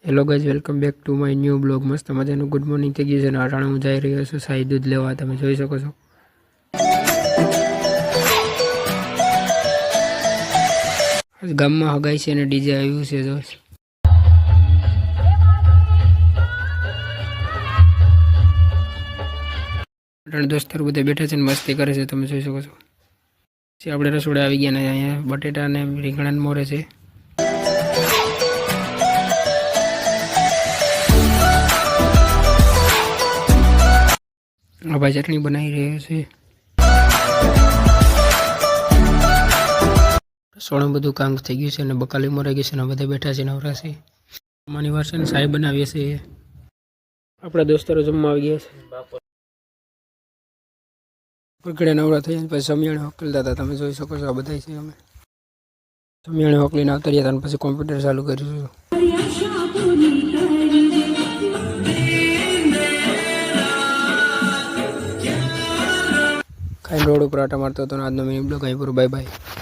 Hello guys, welcome back to my new blog. મસ્ત મજાનું good morning થઈ ગયું છે અને અટાણે હું જઈ રહ્યો છું શાહી દૂધ લેવા. તમે જોઈ શકો છો. ગામમાં હગાઈ છે અને ડીજે આવ્યું છે. જો અટાણે દોસ્તાર બધા બેઠા છે ને મસ્તી કરે છે. તમે જોઈ શકો છો. પછી આપણે રસોડે આવી ગયા ને અહીંયા બટેટા અને રીંગણા મોરે છે. આ ભાઈ ચટણી બનાવી રહ્યો છે. રસોડું બધું કામ થઈ ગયું છે અને બકાલી મોરાઈ ગઈ છે ને બધા બેઠા છે નવરા છે. અમારી વાર છે ને સાહેબ બનાવીએ છે. આપણા દોસ્તારો જમવા આવી ગયા છે. પકડે નવરા થઈ પછી સમિયાણે હોકલતા હતા. તમે જોઈ શકો છો. આ બધા છે. અમે સમિયાણે હોકલીને આવતા રહ્યા હતા પછી કોમ્પ્યુટર ચાલુ કર્યું. ખાઈને રોડ ઉપર આટા મારતો હતો. આજનો મિની બ્લોગ અહીં પૂરો. Bye bye.